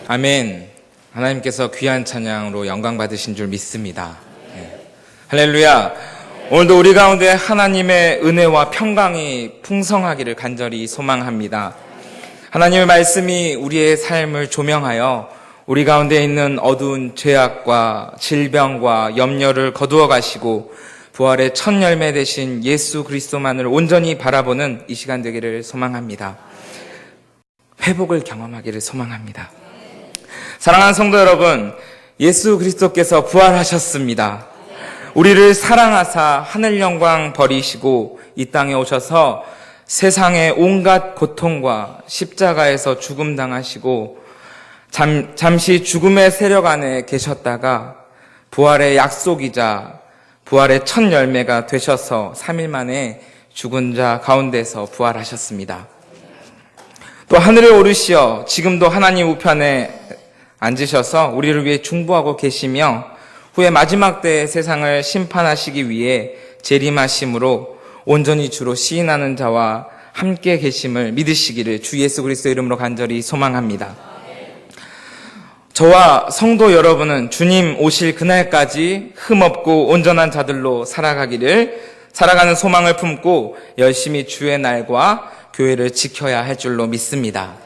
아멘. 하나님께서 귀한 찬양으로 영광 받으신 줄 믿습니다. 네. 할렐루야. 오늘도 우리 가운데 하나님의 은혜와 평강이 풍성하기를 간절히 소망합니다. 하나님의 말씀이 우리의 삶을 조명하여 우리 가운데 있는 어두운 죄악과 질병과 염려를 거두어 가시고 부활의 첫 열매 되신 예수 그리스도만을 온전히 바라보는 이 시간 되기를 소망합니다. 회복을 경험하기를 소망합니다. 사랑하는 성도 여러분, 예수 그리스도께서 부활하셨습니다. 우리를 사랑하사 하늘 영광 버리시고 이 땅에 오셔서 세상의 온갖 고통과 십자가에서 죽음 당하시고 잠시 죽음의 세력 안에 계셨다가 부활의 약속이자 부활의 첫 열매가 되셔서 3일 만에 죽은 자 가운데서 부활하셨습니다. 또 하늘에 오르시어 지금도 하나님 우편에 앉으셔서 우리를 위해 중보하고 계시며 후에 마지막 때에 세상을 심판하시기 위해 재림하심으로 온전히 주로 시인하는 자와 함께 계심을 믿으시기를 주 예수 그리스도 이름으로 간절히 소망합니다. 저와 성도 여러분은 주님 오실 그날까지 흠없고 온전한 자들로 살아가는 소망을 품고 열심히 주의 날과 교회를 지켜야 할 줄로 믿습니다.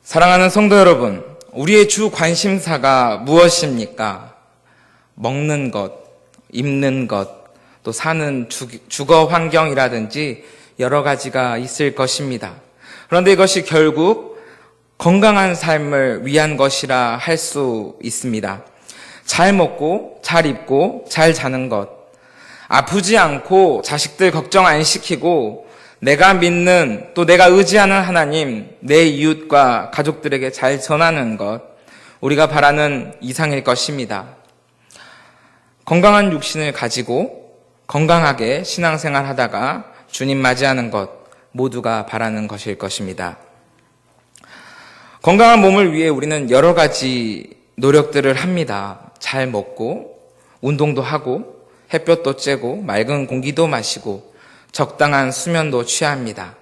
사랑하는 성도 여러분, 우리의 주 관심사가 무엇입니까? 먹는 것, 입는 것, 또 사는 주거 환경이라든지 여러 가지가 있을 것입니다. 그런데 이것이 결국 건강한 삶을 위한 것이라 할 수 있습니다. 잘 먹고, 잘 입고, 잘 자는 것, 아프지 않고 자식들 걱정 안 시키고 내가 믿는 또 내가 의지하는 하나님, 내 이웃과 가족들에게 잘 전하는 것, 우리가 바라는 이상일 것입니다. 건강한 육신을 가지고 건강하게 신앙생활 하다가 주님 맞이하는 것, 모두가 바라는 것일 것입니다. 건강한 몸을 위해 우리는 여러 가지 노력들을 합니다. 잘 먹고 운동도 하고 햇볕도 쬐고 맑은 공기도 마시고 적당한 수면도 취합니다.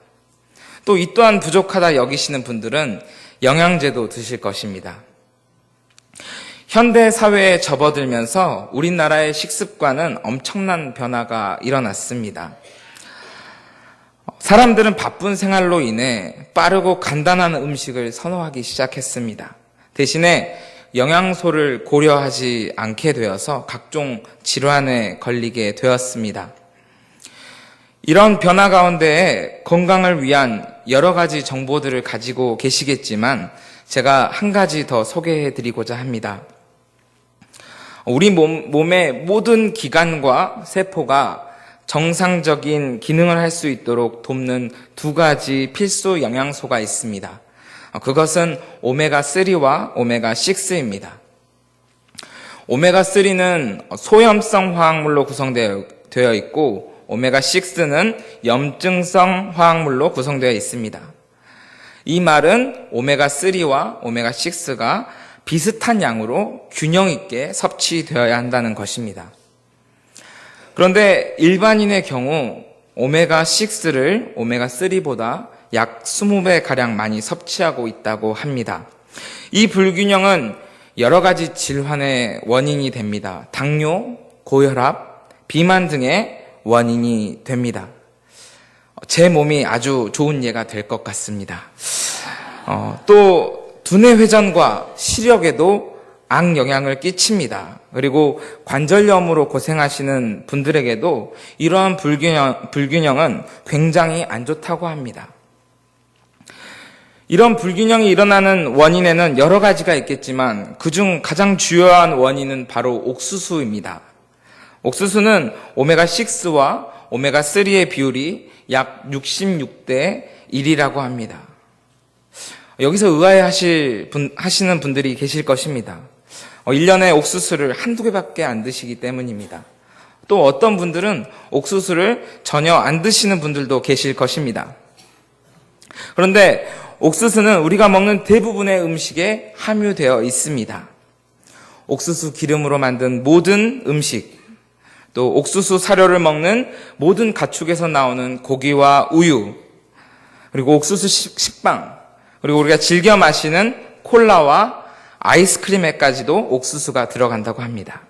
또 이 또한 부족하다 여기시는 분들은 영양제도 드실 것입니다. 현대 사회에 접어들면서 우리나라의 식습관은 엄청난 변화가 일어났습니다. 사람들은 바쁜 생활로 인해 빠르고 간단한 음식을 선호하기 시작했습니다. 대신에 영양소를 고려하지 않게 되어서 각종 질환에 걸리게 되었습니다. 이런 변화 가운데 건강을 위한 여러 가지 정보들을 가지고 계시겠지만 제가 한 가지 더 소개해 드리고자 합니다. 우리 몸의 모든 기관과 세포가 정상적인 기능을 할 수 있도록 돕는 두 가지 필수 영양소가 있습니다. 그것은 오메가3와 오메가6입니다. 오메가3는 소염성 화학물로 구성되어 있고 오메가6는 염증성 화학물로 구성되어 있습니다. 이 말은 오메가3와 오메가6가 비슷한 양으로 균형 있게 섭취되어야 한다는 것입니다. 그런데 일반인의 경우 오메가6를 오메가3보다 약 20배가량 많이 섭취하고 있다고 합니다. 이 불균형은 여러 가지 질환의 원인이 됩니다. 당뇨, 고혈압, 비만 등의 원인이 됩니다. 제 몸이 아주 좋은 예가 될 것 같습니다. 또 두뇌 회전과 시력에도 악영향을 끼칩니다. 그리고 관절염으로 고생하시는 분들에게도 이러한 불균형은 굉장히 안 좋다고 합니다. 이런 불균형이 일어나는 원인에는 여러 가지가 있겠지만 그중 가장 주요한 원인은 바로 옥수수입니다. 옥수수는 오메가6와 오메가3의 비율이 약 66대 1이라고 합니다. 여기서 의아해하시는 분들이 계실 것입니다. 1년에 옥수수를 한두 개밖에 안 드시기 때문입니다. 또 어떤 분들은 옥수수를 전혀 안 드시는 분들도 계실 것입니다. 그런데 옥수수는 우리가 먹는 대부분의 음식에 함유되어 있습니다. 옥수수 기름으로 만든 모든 음식, 또 옥수수 사료를 먹는 모든 가축에서 나오는 고기와 우유, 그리고 옥수수 식빵, 그리고 우리가 즐겨 마시는 콜라와 아이스크림에까지도 옥수수가 들어간다고 합니다.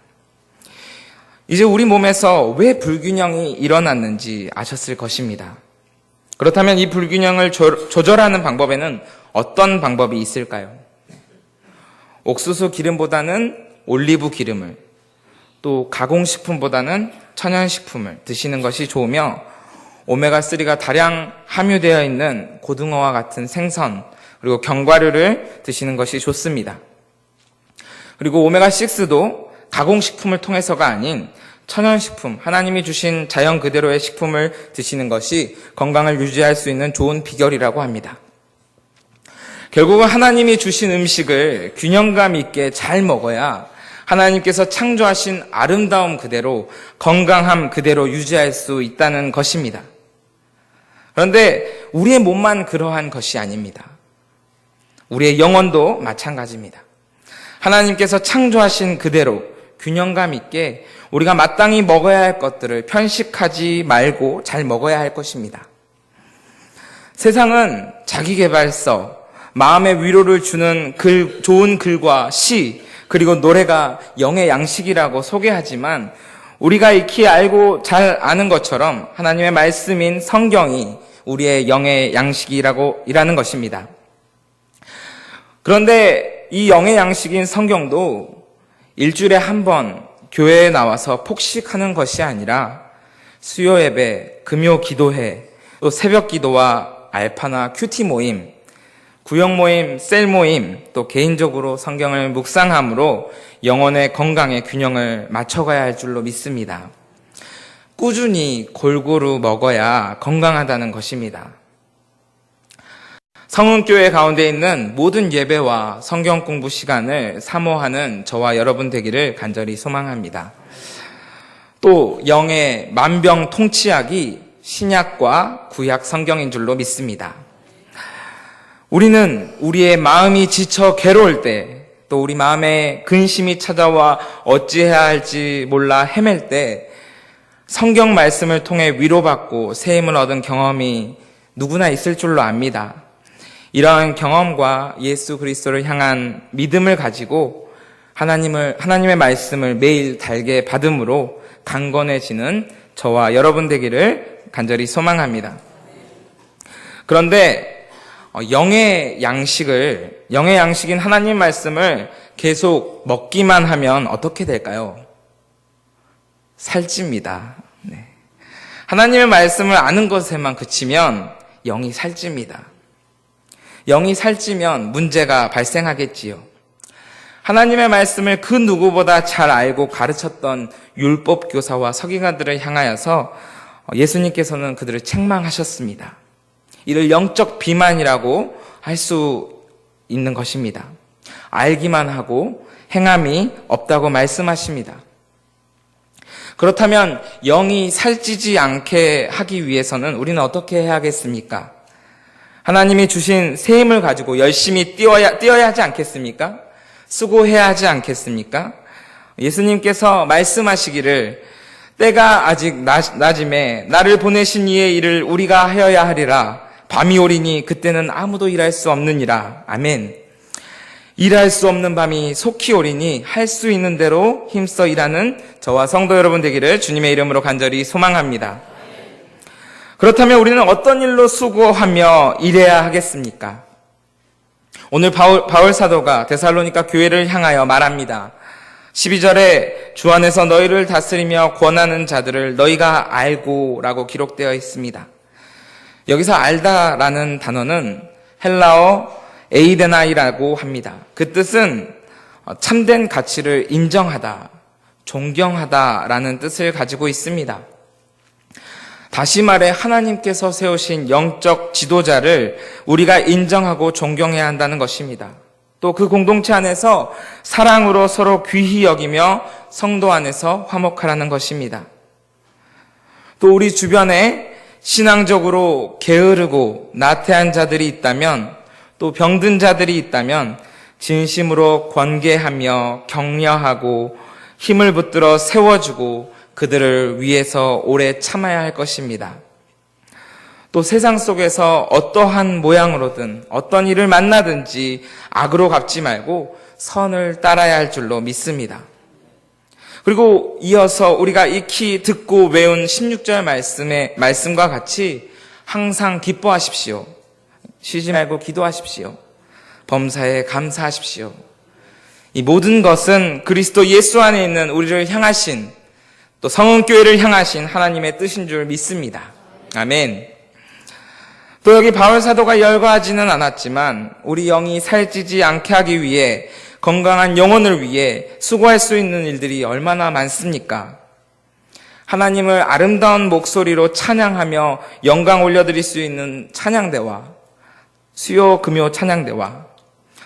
이제 우리 몸에서 왜 불균형이 일어났는지 아셨을 것입니다. 그렇다면 이 불균형을 조절하는 방법에는 어떤 방법이 있을까요? 옥수수 기름보다는 올리브 기름을, 또 가공식품보다는 천연식품을 드시는 것이 좋으며, 오메가3가 다량 함유되어 있는 고등어와 같은 생선, 그리고 견과류를 드시는 것이 좋습니다. 그리고 오메가6도 가공식품을 통해서가 아닌 천연식품, 하나님이 주신 자연 그대로의 식품을 드시는 것이 건강을 유지할 수 있는 좋은 비결이라고 합니다. 결국은 하나님이 주신 음식을 균형감 있게 잘 먹어야 하나님께서 창조하신 아름다움 그대로, 건강함 그대로 유지할 수 있다는 것입니다. 그런데 우리의 몸만 그러한 것이 아닙니다. 우리의 영혼도 마찬가지입니다. 하나님께서 창조하신 그대로 균형감 있게 우리가 마땅히 먹어야 할 것들을 편식하지 말고 잘 먹어야 할 것입니다. 세상은 자기계발서, 마음의 위로를 주는 좋은 글과 시, 그리고 노래가 영의 양식이라고 소개하지만, 우리가 익히 알고 잘 아는 것처럼 하나님의 말씀인 성경이 우리의 영의 양식이라는 것입니다. 그런데 이 영의 양식인 성경도 일주일에 한 번 교회에 나와서 폭식하는 것이 아니라 수요 예배, 금요 기도회, 또 새벽 기도와 알파나 큐티 모임, 구역 모임, 셀 모임, 또 개인적으로 성경을 묵상함으로 영혼의 건강의 균형을 맞춰가야 할 줄로 믿습니다. 꾸준히 골고루 먹어야 건강하다는 것입니다. 성은교회 가운데 있는 모든 예배와 성경 공부 시간을 사모하는 저와 여러분 되기를 간절히 소망합니다. 또 영의 만병통치약이 신약과 구약 성경인 줄로 믿습니다. 우리는 우리의 마음이 지쳐 괴로울 때, 또 우리 마음에 근심이 찾아와 어찌해야 할지 몰라 헤맬 때 성경 말씀을 통해 위로받고 새힘을 얻은 경험이 누구나 있을 줄로 압니다. 이러한 경험과 예수 그리스도를 향한 믿음을 가지고 하나님의 말씀을 매일 달게 받음으로 강건해지는 저와 여러분 되기를 간절히 소망합니다. 그런데 영의 양식인 하나님 말씀을 계속 먹기만 하면 어떻게 될까요? 살찝니다. 네. 하나님의 말씀을 아는 것에만 그치면 영이 살찝니다. 영이 살찌면 문제가 발생하겠지요. 하나님의 말씀을 그 누구보다 잘 알고 가르쳤던 율법 교사와 서기관들을 향하여서 예수님께서는 그들을 책망하셨습니다. 이를 영적 비만이라고 할 수 있는 것입니다. 알기만 하고 행함이 없다고 말씀하십니다. 그렇다면 영이 살찌지 않게 하기 위해서는 우리는 어떻게 해야겠습니까? 하나님이 주신 새 힘을 가지고 열심히 뛰어야 하지 않겠습니까? 수고해야 하지 않겠습니까? 예수님께서 말씀하시기를 때가 아직 낮음에 나를 보내신 이의 일을 우리가 하여야 하리라. 밤이 오리니 그때는 아무도 일할 수 없느니라. 아멘. 일할 수 없는 밤이 속히 오리니 할 수 있는 대로 힘써 일하는 저와 성도 여러분 되기를 주님의 이름으로 간절히 소망합니다. 그렇다면 우리는 어떤 일로 수고하며 일해야 하겠습니까? 오늘 바울 사도가 데살로니가 교회를 향하여 말합니다. 12절에 주 안에서 너희를 다스리며 권하는 자들을 너희가 알고 라고 기록되어 있습니다. 여기서 알다라는 단어는 헬라어 에이데나이라고 합니다. 그 뜻은 참된 가치를 인정하다, 존경하다라는 뜻을 가지고 있습니다. 다시 말해 하나님께서 세우신 영적 지도자를 우리가 인정하고 존경해야 한다는 것입니다. 또 그 공동체 안에서 사랑으로 서로 귀히 여기며 성도 안에서 화목하라는 것입니다. 또 우리 주변에 신앙적으로 게으르고 나태한 자들이 있다면, 또 병든 자들이 있다면 진심으로 권계하며 격려하고 힘을 붙들어 세워주고 그들을 위해서 오래 참아야 할 것입니다. 또 세상 속에서 어떠한 모양으로든 어떤 일을 만나든지 악으로 갚지 말고 선을 따라야 할 줄로 믿습니다. 그리고 이어서 우리가 익히 듣고 외운 16절 말씀과 같이 항상 기뻐하십시오. 쉬지 말고 기도하십시오. 범사에 감사하십시오. 이 모든 것은 그리스도 예수 안에 있는 우리를 향하신, 또 성은교회를 향하신 하나님의 뜻인 줄 믿습니다. 아멘. 또 여기 바울 사도가 열거하지는 않았지만 우리 영이 살찌지 않게 하기 위해, 건강한 영혼을 위해 수고할 수 있는 일들이 얼마나 많습니까? 하나님을 아름다운 목소리로 찬양하며 영광 올려드릴 수 있는 찬양대와, 수요 금요 찬양대와,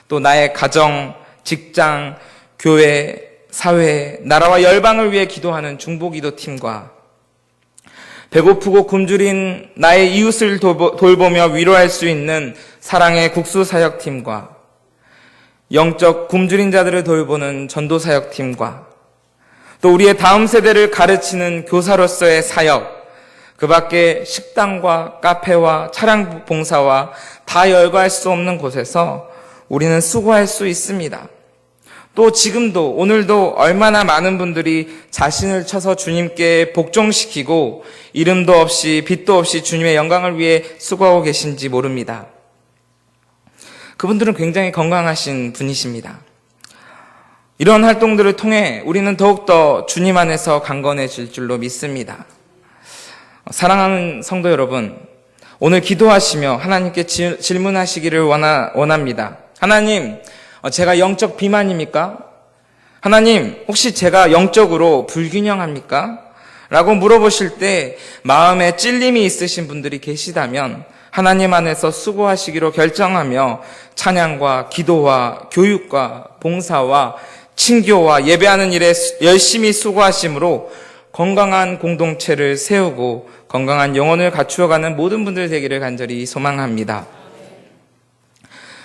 또 나의 가정, 직장, 교회, 사회, 나라와 열방을 위해 기도하는 중보기도팀과, 배고프고 굶주린 나의 이웃을 돌보며 위로할 수 있는 사랑의 국수사역팀과, 영적 굶주린 자들을 돌보는 전도사역팀과, 또 우리의 다음 세대를 가르치는 교사로서의 사역, 그 밖에 식당과 카페와 차량 봉사와 다 열거할 수 없는 곳에서 우리는 수고할 수 있습니다. 또 지금도, 오늘도 얼마나 많은 분들이 자신을 쳐서 주님께 복종시키고 이름도 없이 빛도 없이 주님의 영광을 위해 수고하고 계신지 모릅니다. 그분들은 굉장히 건강하신 분이십니다. 이런 활동들을 통해 우리는 더욱더 주님 안에서 강건해질 줄로 믿습니다. 사랑하는 성도 여러분, 오늘 기도하시며 하나님께 질문하시기를 원합니다. 하나님, 제가 영적 비만입니까? 하나님, 혹시 제가 영적으로 불균형합니까? 라고 물어보실 때 마음에 찔림이 있으신 분들이 계시다면 하나님 안에서 수고하시기로 결정하며 찬양과 기도와 교육과 봉사와 친교와 예배하는 일에 열심히 수고하심으로 건강한 공동체를 세우고 건강한 영혼을 갖추어가는 모든 분들 되기를 간절히 소망합니다.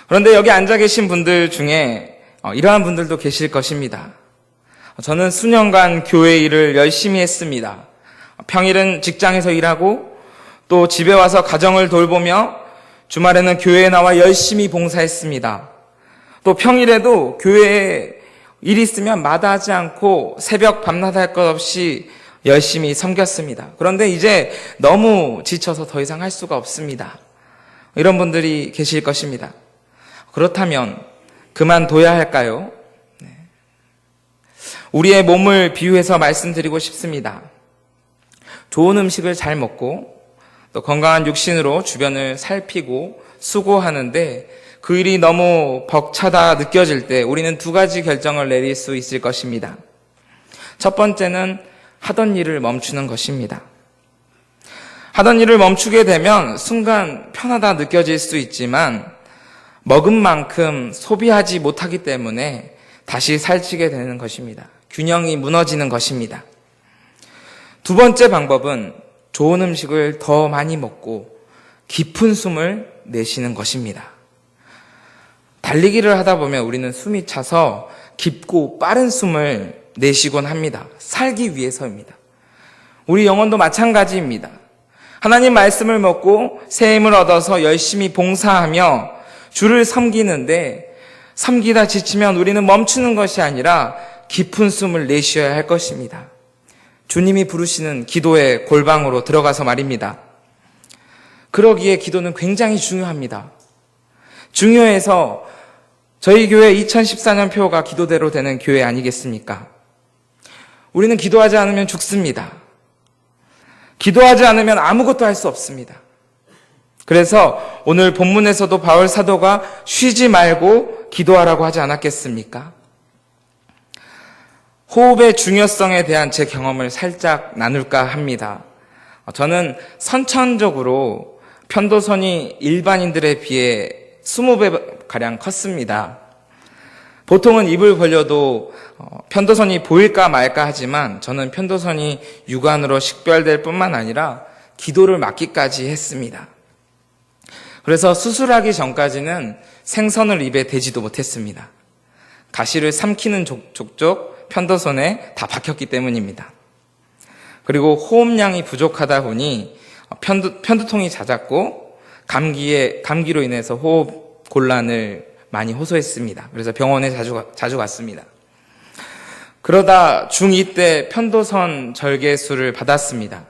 그런데 여기 앉아 계신 분들 중에 이러한 분들도 계실 것입니다. 저는 수년간 교회 일을 열심히 했습니다. 평일은 직장에서 일하고 또 집에 와서 가정을 돌보며 주말에는 교회에 나와 열심히 봉사했습니다. 또 평일에도 교회에 일이 있으면 마다하지 않고 새벽 밤낮 할 것 없이 열심히 섬겼습니다. 그런데 이제 너무 지쳐서 더 이상 할 수가 없습니다. 이런 분들이 계실 것입니다. 그렇다면 그만둬야 할까요? 우리의 몸을 비유해서 말씀드리고 싶습니다. 좋은 음식을 잘 먹고 또 건강한 육신으로 주변을 살피고 수고하는데 그 일이 너무 벅차다 느껴질 때 우리는 두 가지 결정을 내릴 수 있을 것입니다. 첫 번째는 하던 일을 멈추는 것입니다. 하던 일을 멈추게 되면 순간 편하다 느껴질 수 있지만 먹은 만큼 소비하지 못하기 때문에 다시 살찌게 되는 것입니다. 균형이 무너지는 것입니다. 두 번째 방법은 좋은 음식을 더 많이 먹고 깊은 숨을 내쉬는 것입니다. 달리기를 하다 보면 우리는 숨이 차서 깊고 빠른 숨을 내쉬곤 합니다. 살기 위해서입니다. 우리 영혼도 마찬가지입니다. 하나님 말씀을 먹고 새 힘을 얻어서 열심히 봉사하며 주를 섬기는데 섬기다 지치면 우리는 멈추는 것이 아니라 깊은 숨을 내쉬어야 할 것입니다. 주님이 부르시는 기도의 골방으로 들어가서 말입니다. 그러기에 기도는 굉장히 중요합니다. 중요해서 저희 교회 2014년 표가 기도대로 되는 교회 아니겠습니까? 우리는 기도하지 않으면 죽습니다. 기도하지 않으면 아무것도 할 수 없습니다. 그래서 오늘 본문에서도 바울 사도가 쉬지 말고 기도하라고 하지 않았겠습니까? 호흡의 중요성에 대한 제 경험을 살짝 나눌까 합니다. 저는 선천적으로 편도선이 일반인들에 비해 20배가량 컸습니다. 보통은 입을 벌려도 편도선이 보일까 말까 하지만 저는 편도선이 육안으로 식별될 뿐만 아니라 기도를 막기까지 했습니다. 그래서 수술하기 전까지는 생선을 입에 대지도 못했습니다. 가시를 삼키는 족족 편도선에 다 박혔기 때문입니다. 그리고 호흡량이 부족하다 보니 편두통이 잦았고 감기로 인해서 호흡 곤란을 많이 호소했습니다. 그래서 병원에 자주 갔습니다. 그러다 중2 때 편도선 절개술을 받았습니다.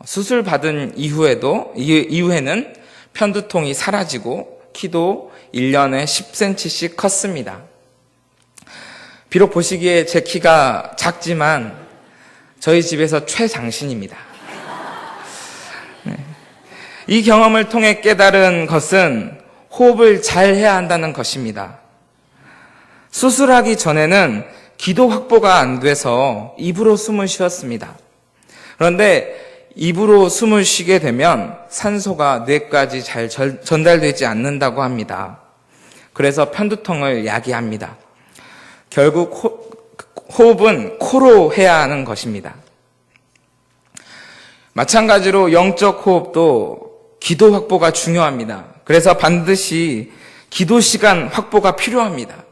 수술 받은 이후에는 편두통이 사라지고 키도 1년에 10cm씩 컸습니다. 비록 보시기에 제 키가 작지만 저희 집에서 최장신입니다. 이 경험을 통해 깨달은 것은 호흡을 잘 해야 한다는 것입니다. 수술하기 전에는 기도 확보가 안 돼서 입으로 숨을 쉬었습니다. 그런데 입으로 숨을 쉬게 되면 산소가 뇌까지 잘 전달되지 않는다고 합니다. 그래서 편두통을 야기합니다. 결국 호흡은 코로 해야 하는 것입니다. 마찬가지로 영적 호흡도 기도 확보가 중요합니다. 그래서 반드시 기도 시간 확보가 필요합니다.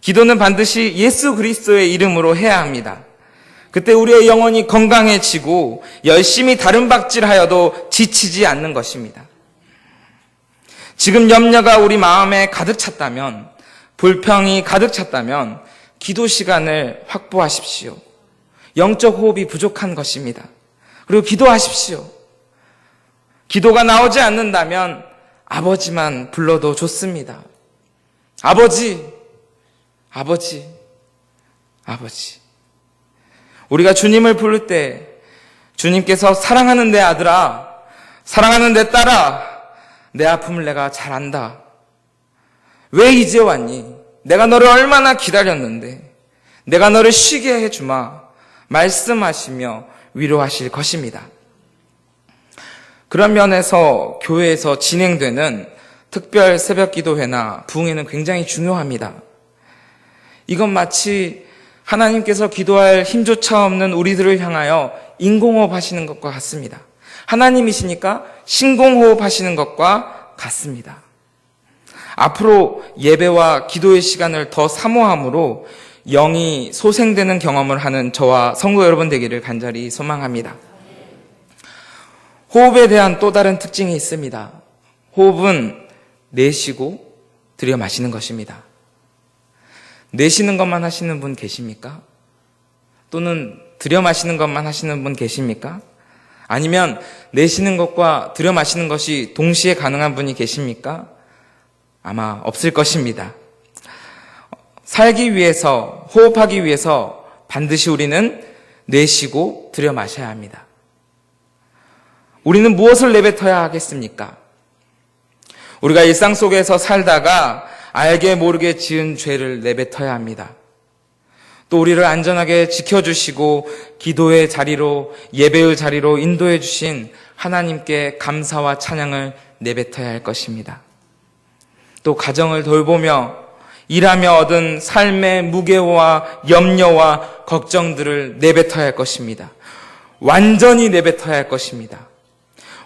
기도는 반드시 예수 그리스도의 이름으로 해야 합니다. 그때 우리의 영혼이 건강해지고 열심히 다른 박질하여도 지치지 않는 것입니다. 지금 염려가 우리 마음에 가득 찼다면, 불평이 가득 찼다면 기도 시간을 확보하십시오. 영적 호흡이 부족한 것입니다. 그리고 기도하십시오. 기도가 나오지 않는다면 아버지만 불러도 좋습니다. 아버지. 우리가 주님을 부를 때 주님께서 사랑하는 내 아들아, 사랑하는 내 딸아, 내 아픔을 내가 잘 안다. 왜 이제 왔니? 내가 너를 얼마나 기다렸는데 내가 너를 쉬게 해주마 말씀하시며 위로하실 것입니다. 그런 면에서 교회에서 진행되는 특별 새벽기도회나 부흥회는 굉장히 중요합니다. 이건 마치 하나님께서 기도할 힘조차 없는 우리들을 향하여 인공호흡 하시는 것과 같습니다. 하나님이시니까 신공호흡 하시는 것과 같습니다. 앞으로 예배와 기도의 시간을 더 사모함으로 영이 소생되는 경험을 하는 저와 성도 여러분 되기를 간절히 소망합니다. 호흡에 대한 또 다른 특징이 있습니다. 호흡은 내쉬고 들여 마시는 것입니다. 내쉬는 것만 하시는 분 계십니까? 또는 들여 마시는 것만 하시는 분 계십니까? 아니면 내쉬는 것과 들여 마시는 것이 동시에 가능한 분이 계십니까? 아마 없을 것입니다. 살기 위해서, 호흡하기 위해서 반드시 우리는 내쉬고 들여 마셔야 합니다. 우리는 무엇을 내뱉어야 하겠습니까? 우리가 일상 속에서 살다가 알게 모르게 지은 죄를 내뱉어야 합니다. 또 우리를 안전하게 지켜주시고 기도의 자리로, 예배의 자리로 인도해 주신 하나님께 감사와 찬양을 내뱉어야 할 것입니다. 또 가정을 돌보며 일하며 얻은 삶의 무게와 염려와 걱정들을 내뱉어야 할 것입니다. 완전히 내뱉어야 할 것입니다.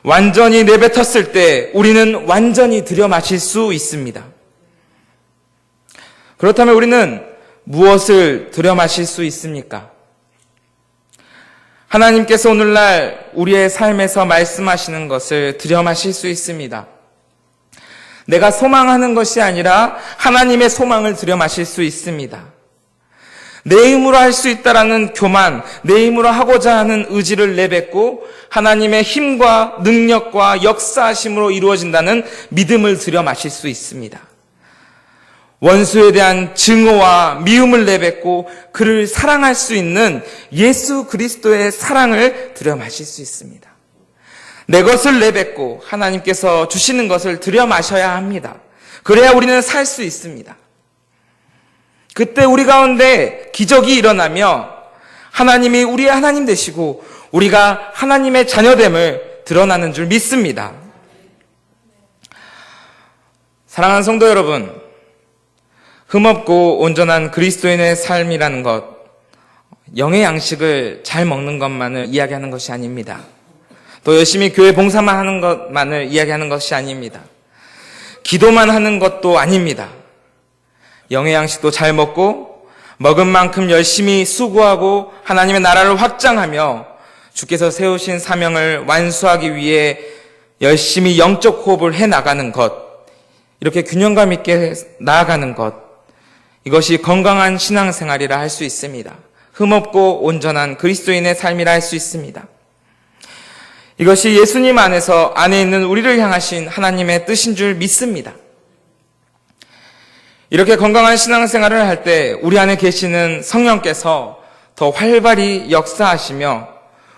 완전히 내뱉었을 때 우리는 완전히 들여 마실 수 있습니다. 그렇다면 우리는 무엇을 들여 마실 수 있습니까? 하나님께서 오늘날 우리의 삶에서 말씀하시는 것을 들여 마실 수 있습니다. 내가 소망하는 것이 아니라 하나님의 소망을 들여 마실 수 있습니다. 내 힘으로 할 수 있다라는 교만, 내 힘으로 하고자 하는 의지를 내뱉고 하나님의 힘과 능력과 역사하심으로 이루어진다는 믿음을 들여 마실 수 있습니다. 원수에 대한 증오와 미움을 내뱉고 그를 사랑할 수 있는 예수 그리스도의 사랑을 들여 마실 수 있습니다. 내 것을 내뱉고 하나님께서 주시는 것을 들여 마셔야 합니다. 그래야 우리는 살 수 있습니다. 그때 우리 가운데 기적이 일어나며 하나님이 우리의 하나님 되시고 우리가 하나님의 자녀됨을 드러나는 줄 믿습니다. 사랑하는 성도 여러분, 흠없고 온전한 그리스도인의 삶이라는 것, 영의 양식을 잘 먹는 것만을 이야기하는 것이 아닙니다. 또 열심히 교회 봉사만 하는 것만을 이야기하는 것이 아닙니다. 기도만 하는 것도 아닙니다. 영의 양식도 잘 먹고 먹은 만큼 열심히 수고하고 하나님의 나라를 확장하며 주께서 세우신 사명을 완수하기 위해 열심히 영적 호흡을 해나가는 것, 이렇게 균형감 있게 나아가는 것, 이것이 건강한 신앙생활이라 할 수 있습니다. 흠없고 온전한 그리스도인의 삶이라 할 수 있습니다. 이것이 예수님 안에 있는 우리를 향하신 하나님의 뜻인 줄 믿습니다. 이렇게 건강한 신앙생활을 할 때 우리 안에 계시는 성령께서 더 활발히 역사하시며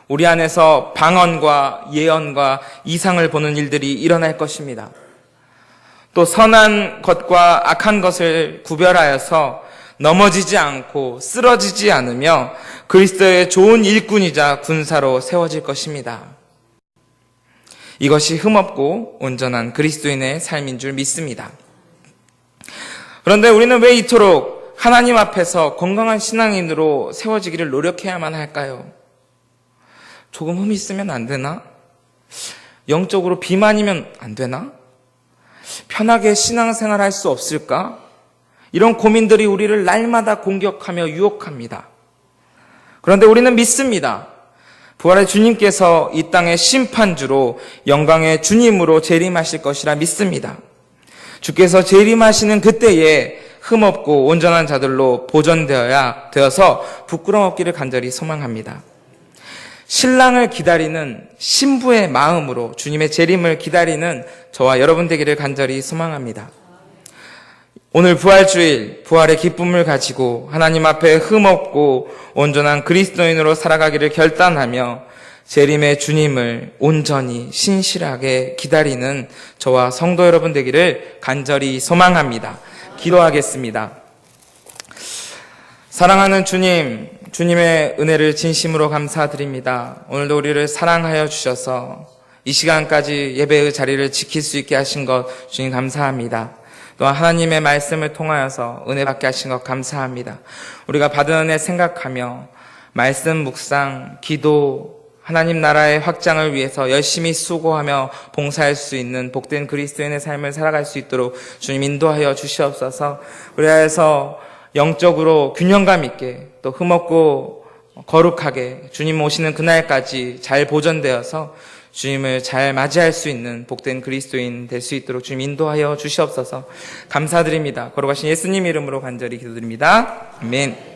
우리 안에서 방언과 예언과 이상을 보는 일들이 일어날 것입니다. 또 선한 것과 악한 것을 구별하여서 넘어지지 않고 쓰러지지 않으며 그리스도의 좋은 일꾼이자 군사로 세워질 것입니다. 이것이 흠없고 온전한 그리스도인의 삶인 줄 믿습니다. 그런데 우리는 왜 이토록 하나님 앞에서 건강한 신앙인으로 세워지기를 노력해야만 할까요? 조금 흠이 있으면 안 되나? 영적으로 비만이면 안 되나? 편하게 신앙생활 할 수 없을까? 이런 고민들이 우리를 날마다 공격하며 유혹합니다. 그런데 우리는 믿습니다. 부활의 주님께서 이 땅의 심판주로 영광의 주님으로 재림하실 것이라 믿습니다. 주께서 재림하시는 그때에 흠없고 온전한 자들로 보존되어서 부끄럼 없기를 간절히 소망합니다. 신랑을 기다리는 신부의 마음으로 주님의 재림을 기다리는 저와 여러분 되기를 간절히 소망합니다. 오늘 부활주일, 부활의 기쁨을 가지고 하나님 앞에 흠없고 온전한 그리스도인으로 살아가기를 결단하며 재림의 주님을 온전히 신실하게 기다리는 저와 성도 여러분 되기를 간절히 소망합니다. 기도하겠습니다. 사랑하는 주님, 주님의 은혜를 진심으로 감사드립니다. 오늘도 우리를 사랑하여 주셔서 이 시간까지 예배의 자리를 지킬 수 있게 하신 것 주님 감사합니다. 또한 하나님의 말씀을 통하여서 은혜 받게 하신 것 감사합니다. 우리가 받은 은혜 생각하며 말씀 묵상, 기도, 하나님 나라의 확장을 위해서 열심히 수고하며 봉사할 수 있는 복된 그리스도인의 삶을 살아갈 수 있도록 주님 인도하여 주시옵소서. 그래서 영적으로 균형감 있게 또 흠없고 거룩하게 주님 오시는 그날까지 잘 보존되어서 주님을 잘 맞이할 수 있는 복된 그리스도인 될 수 있도록 주님 인도하여 주시옵소서. 감사드립니다. 걸어가신 예수님 이름으로 간절히 기도드립니다. 아멘.